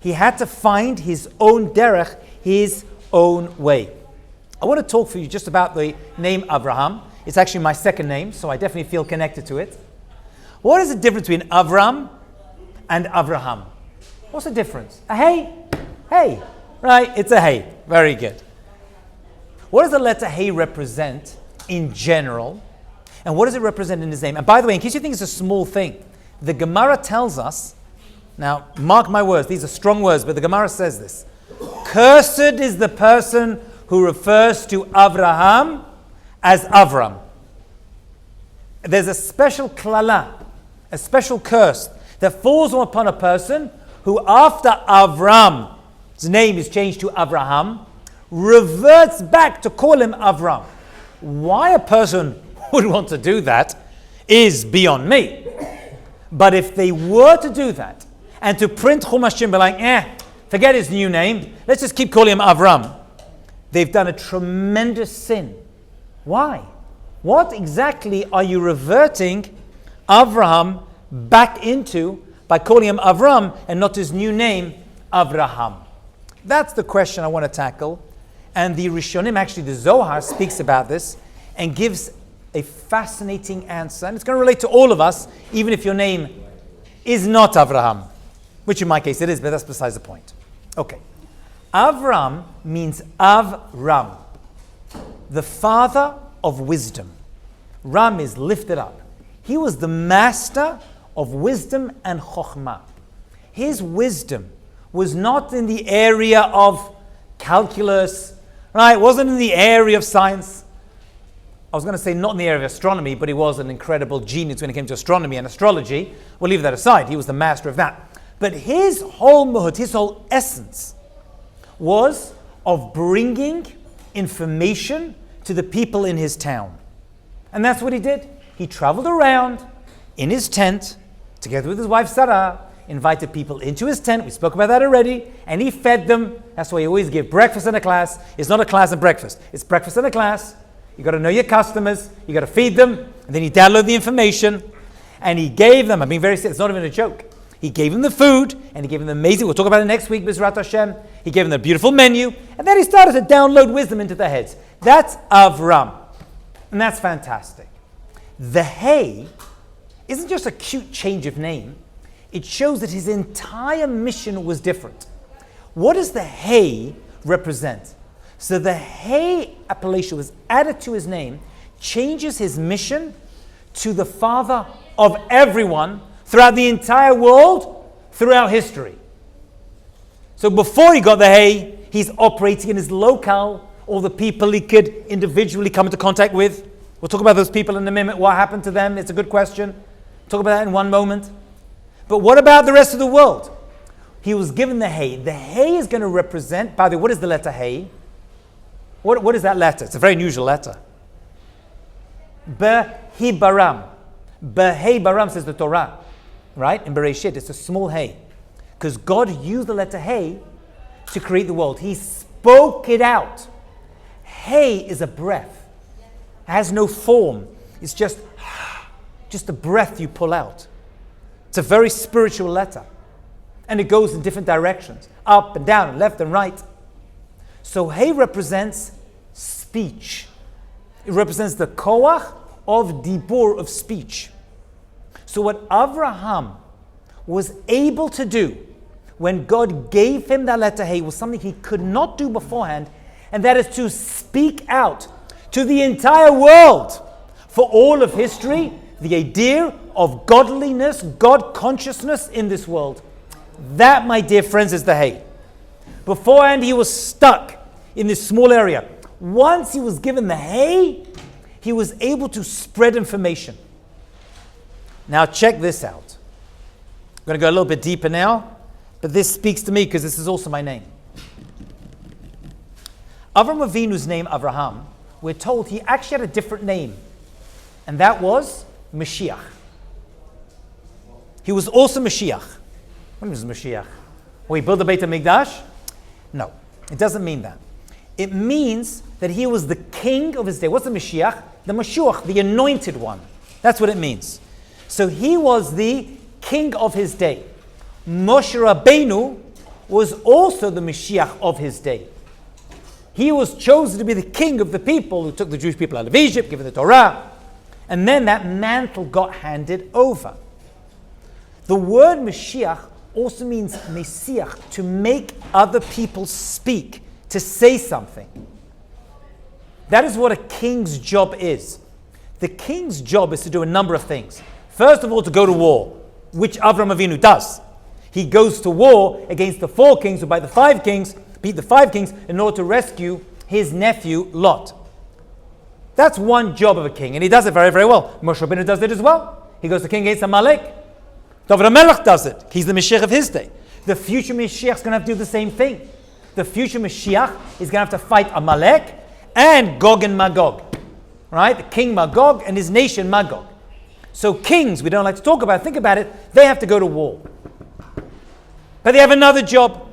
He had to find his own derech, his own way. I want to talk for you just about the name Avraham. It's actually my second name, so I definitely feel connected to it. What is the difference between Avram and Avraham? What's the difference? A hey? Hey. Right, it's a hey. Very good. What does the letter hey represent in general? And what does it represent in his name? And by the way, in case you think it's a small thing, the Gemara tells us, now mark my words, these are strong words, but the Gemara says this. Cursed is the person who refers to Avraham as Avram. There's a special klala, a special curse that falls upon a person who after Avram's name is changed to Avraham, reverts back to call him Avram. Why a person would want to do that is beyond me. But if they were to do that and to print Chumashim be like, forget his new name, let's just keep calling him Avram, they've done a tremendous sin. Why? What exactly are you reverting Avraham back into by calling him Avram and not his new name, Avraham? That's the question I want to tackle. And the Rishonim, actually the Zohar, speaks about this and gives a fascinating answer. And it's going to relate to all of us, even if your name is not Avraham, which in my case it is, but that's besides the point. Okay. Avram means Avram, the father of wisdom. Ram is lifted up. He was the master of wisdom and chokhmah. His wisdom was not in the area of calculus, right? It wasn't in the area of science. I was going to say not in the area of astronomy, but he was an incredible genius when it came to astronomy and astrology. We'll leave that aside. He was the master of that. But his whole muhut, his whole essence was of bringing information to the people in his town. And that's what he did. He traveled around in his tent, together with his wife Sarah, invited people into his tent. We spoke about that already. And he fed them. That's why you always give breakfast in a class. It's not a class and breakfast. It's breakfast in a class. You got to know your customers. You got to feed them. And then you download the information. And he gave them, I'm being very serious, it's not even a joke. He gave them the food, and he gave them the amazing, we'll talk about it next week, B'ezrat Hashem. He gave them the beautiful menu, and then he started to download wisdom into their heads. That's Avram. And that's fantastic. The Hey isn't just a cute change of name. It shows that his entire mission was different. What does the Hey represent? So the Hey appellation was added to his name, changes his mission to the Father of everyone throughout the entire world, throughout history. So before he got the Hey, he's operating in his locale, all the people he could individually come into contact with. We'll talk about those people in a minute, what happened to them. It's a good question. Talk about that in one moment. But what about the rest of the world? He was given the Hey. The Hey is going to represent, by the way, what is the letter Hey? What is that letter? It's a very unusual letter. Behi Baram. Behi Baram says the Torah. Right? In Bereshit, it's a small Hey. Because God used the letter Hey to create the world. He spoke it out. Hey is a breath. It has no form. It's just a breath you pull out. It's a very spiritual letter. And it goes in different directions. Up and down, and left and right. So Hey represents speech. It represents the koach of dibur, of speech. So what Avraham was able to do when God gave him that letter Hey was something he could not do beforehand, and that is to speak out to the entire world for all of history, the idea of godliness, God consciousness in this world. That, my dear friends, is the Hey. Beforehand, he was stuck in this small area. Once he was given the Hey, he was able to spread information. Now check this out. I'm going to go a little bit deeper now, but this speaks to me because this is also my name. Avram Avinu's name, Avraham, we're told he actually had a different name, and that was Mashiach. He was also Mashiach. What is Mashiach? Well, he built the Beit HaMikdash? No, it doesn't mean that. It means that he was the king of his day. What's the Mashiach? The Mashiach, the anointed one. That's what it means. So he was the king of his day. Moshe Rabbeinu was also the Mashiach of his day. He was chosen to be the king of the people who took the Jewish people out of Egypt, given the Torah. And then that mantle got handed over. The word Mashiach also means Messiach, to make other people speak, to say something. That is what a king's job is. The king's job is to do a number of things. First of all, to go to war, which Avraham Avinu does. He goes to war against the 4 kings who beat the 5 kings in order to rescue his nephew Lot. That's one job of a king, and he does it very, very well. Moshe Rabbeinu does it as well. He goes to king against Amalek. David HaMelech does it. He's the Mashiach of his day. The future Mashiach is going to have to do the same thing. The future Mashiach is going to have to fight Amalek and Gog and Magog. Right? The king Magog and his nation Magog. So kings, we don't like to talk about it, think about it, they have to go to war. But they have another job.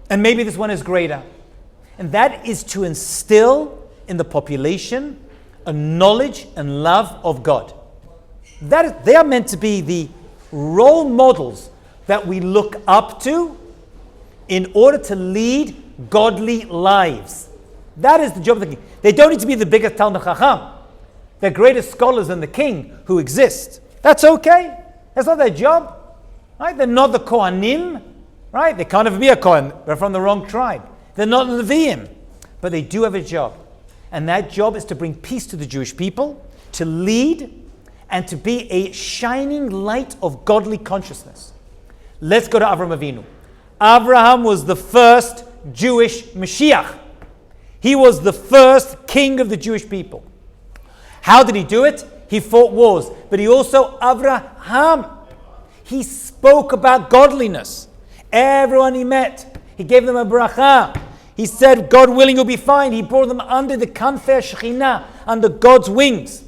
And maybe this one is greater. And that is to instill in the population a knowledge and love of God. They are meant to be the role models that we look up to in order to lead godly lives. That is the job of the king. They don't need to be the biggest Talmid Chacham. They're greater scholars than the king who exist. That's okay. That's not their job. Right? They're not the Kohanim. Right? They can't ever be a Kohen. They're from the wrong tribe. They're not Leviim. But they do have a job. And that job is to bring peace to the Jewish people, to lead, and to be a shining light of godly consciousness. Let's go to Avraham Avinu. Avraham was the first Jewish Mashiach. He was the first king of the Jewish people. How did he do it? He fought wars. But he also, Avraham, he spoke about godliness. Everyone he met, he gave them a bracha. He said, God willing, you'll be fine. He brought them under the kanfei Shekhinah, under God's wings.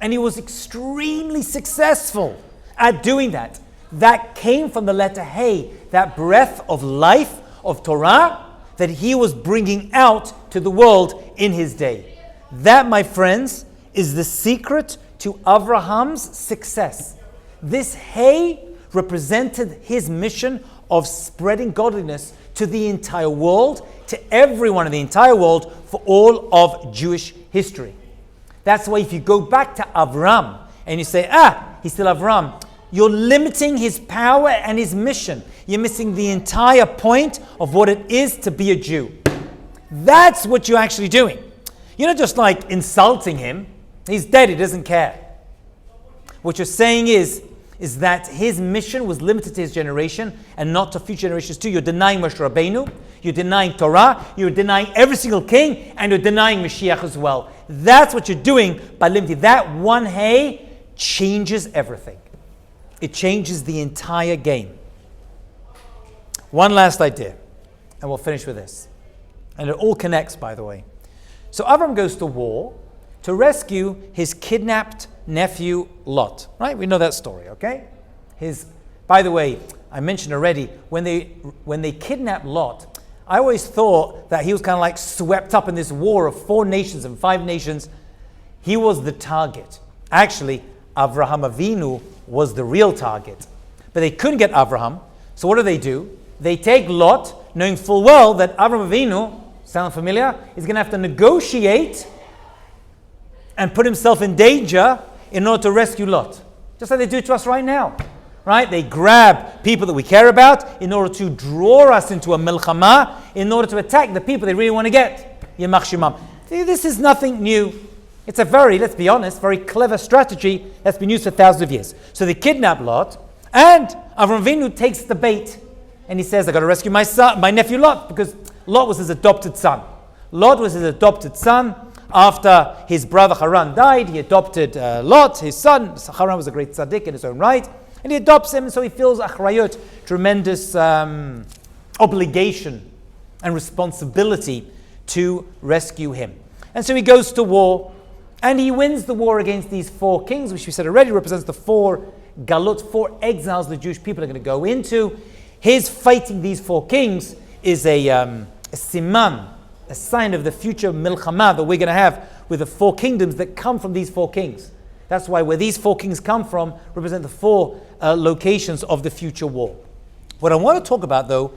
And he was extremely successful at doing that. That came from the letter Hey, that breath of life, of Torah, that he was bringing out to the world in his day. That, my friends, is the secret to Avraham's success. This Hey represented his mission of spreading godliness to the entire world, to everyone in the entire world, for all of Jewish history. That's why if you go back to Avram and you say, he's still Avram, you're limiting his power and his mission. You're missing the entire point of what it is to be a Jew. That's what you're actually doing. You're not just like insulting him. He's dead, he doesn't care. What you're saying is that his mission was limited to his generation and not to future generations too. You're denying Moshe Rabbeinu, you're denying Torah, you're denying every single king, and you're denying Mashiach as well. That's what you're doing by limiting. That one Hey changes everything. It changes the entire game. One last idea, and we'll finish with this. And it all connects, by the way. So Avram goes to war to rescue his kidnapped nephew Lot. Right? We know that story, okay? By the way, I mentioned already, when they kidnapped Lot, I always thought that he was kind of like swept up in this war of 4 nations and 5 nations. He was the target. Actually, Avraham Avinu was the real target. But they couldn't get Avraham, so what do? They take Lot, knowing full well that Avraham Avinu, sound familiar, is going to have to negotiate and put himself in danger in order to rescue Lot. Just like they do to us right now. Right? They grab people that we care about in order to draw us into a milchama, in order to attack the people they really want to get. Yemach Shemam. This is nothing new. It's a very, let's be honest, very clever strategy that's been used for thousands of years. So they kidnap Lot, and Avraham Avinu takes the bait, and he says, I've got to rescue my nephew Lot, because Lot was his adopted son. Lot was his adopted son. After his brother Haran died, he adopted Lot, his son. Haran was a great tzaddik in his own right. And he adopts him, and so he feels achrayut, tremendous obligation and responsibility to rescue him. And so he goes to war, and he wins the war against these 4 kings, which we said already represents the 4 galut, 4 exiles the Jewish people are going to go into. His fighting these 4 kings is a siman, a sign of the future milchama that we're going to have with the 4 kingdoms that come from these 4 kings. That's why where these 4 kings come from represent the 4 locations of the future war. What I want to talk about, though,